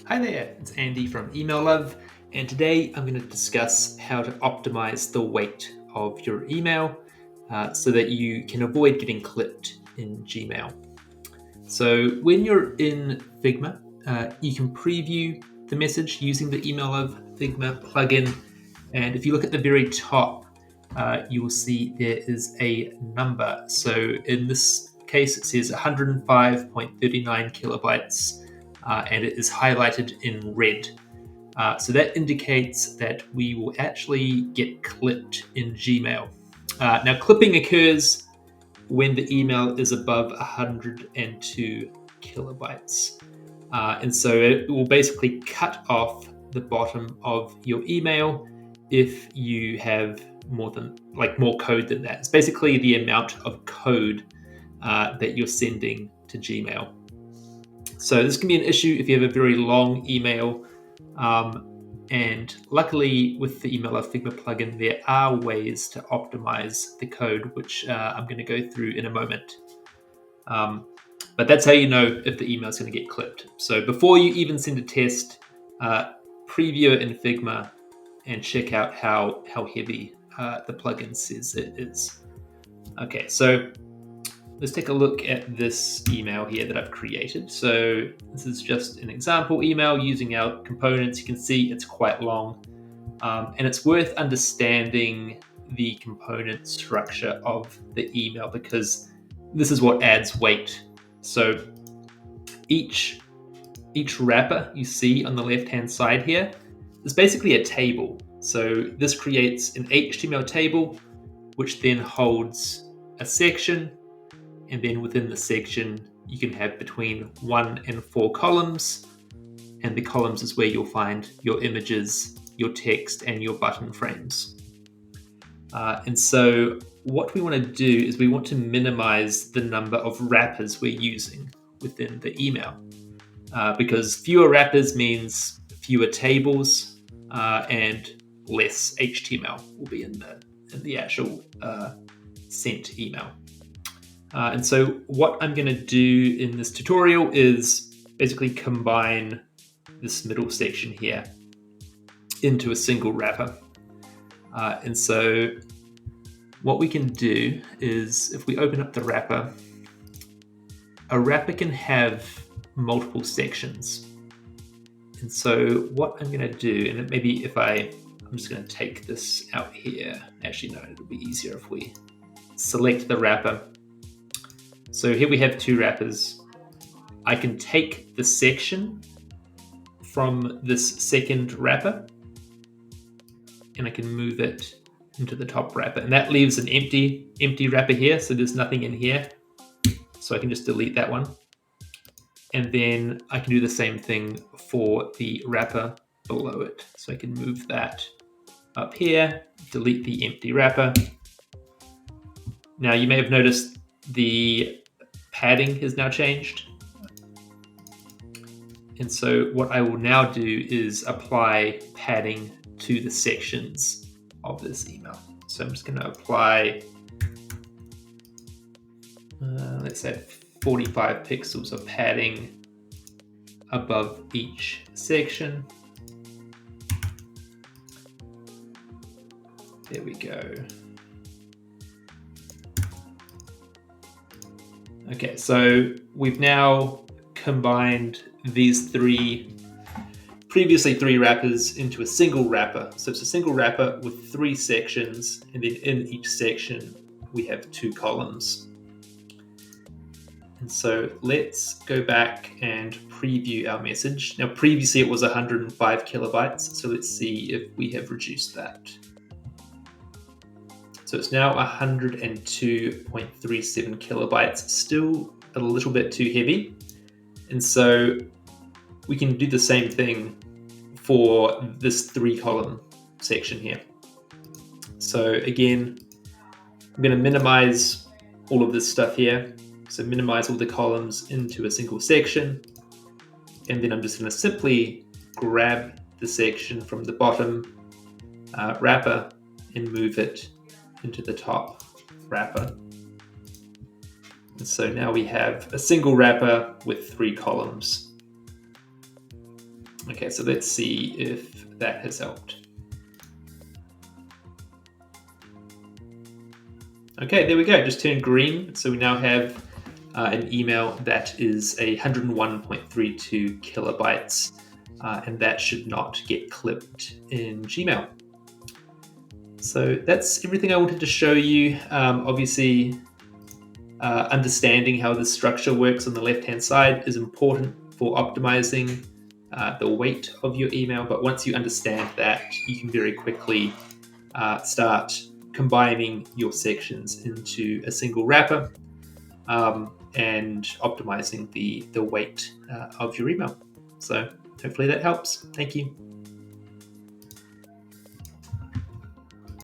Hi there, it's Andy from Email Love, and today I'm going to discuss how to optimize the weight of your email so that you can avoid getting clipped in Gmail. So when you're in Figma, you can preview the message using the Email Love Figma plugin, and if you look at the very top, you will see there is a number. So in this case, it says 105.39 kilobytes. And it is highlighted in red. So that indicates that we will actually get clipped in Gmail. Now, clipping occurs when the email is above 102 kilobytes. And so it will basically cut off the bottom of your email if you have more code than that. It's basically the amount of code that you're sending to Gmail. So this can be an issue if you have a very long email. And luckily with the Email Love Figma plugin, there are ways to optimize the code, which I'm going to go through in a moment. But that's how you know if the email is going to get clipped. So before you even send a test, preview it in Figma and check out how heavy the plugin says it is. Okay, so let's take a look at this email here that I've created. So this is just an example email using our components. You can see it's quite long, and it's worth understanding the component structure of the email because this is what adds weight. So each wrapper you see on the left-hand side here is basically a table. So this creates an HTML table, which then holds a section. And then within the section, you can have between 1 and 4 columns. And the columns is where you'll find your images, your text, and your button frames. And so what we want to do is we want to minimize the number of wrappers we're using within the email. Because fewer wrappers means fewer tables and less HTML will be in the actual sent email. And so what I'm going to do in this tutorial is basically combine this middle section here into a single wrapper. And so what we can do is if we open up the wrapper, a wrapper can have multiple sections. And so what I'm going to do, and maybe I'm just going to take this out here. Actually, no, it'll be easier if we select the wrapper. So here we have 2 wrappers. I can take the section from this second wrapper and I can move it into the top wrapper. And that leaves an empty wrapper here. So there's nothing in here. So I can just delete that one. And then I can do the same thing for the wrapper below it. So I can move that up here, delete the empty wrapper. Now you may have noticed the padding has now changed. And so what I will now do is apply padding to the sections of this email. So I'm just going to apply, let's say 45 pixels of padding above each section. There we go. Okay, so we've now combined these previously 3 wrappers into a single wrapper. So it's a single wrapper with 3 sections, and then in each section we have 2 columns. And so let's go back and preview our message. Now previously it was 105 kilobytes, so let's see if we have reduced that. So it's now 102.37 kilobytes, still a little bit too heavy. And so we can do the same thing for this 3-column section here. So again, I'm going to minimize all of this stuff here. So minimize all the columns into a single section. And then I'm just going to simply grab the section from the bottom wrapper and move it into the top wrapper. And so now we have a single wrapper with 3 columns. Okay, so let's see if that has helped. Okay, there we go, just turned green. So we now have an email that is 101.32 kilobytes, and that should not get clipped in Gmail. So that's everything I wanted to show you. Obviously, understanding how the structure works on the left-hand side is important for optimizing the weight of your email. But once you understand that, you can very quickly start combining your sections into a single wrapper and optimizing the weight of your email. So hopefully that helps. Thank you.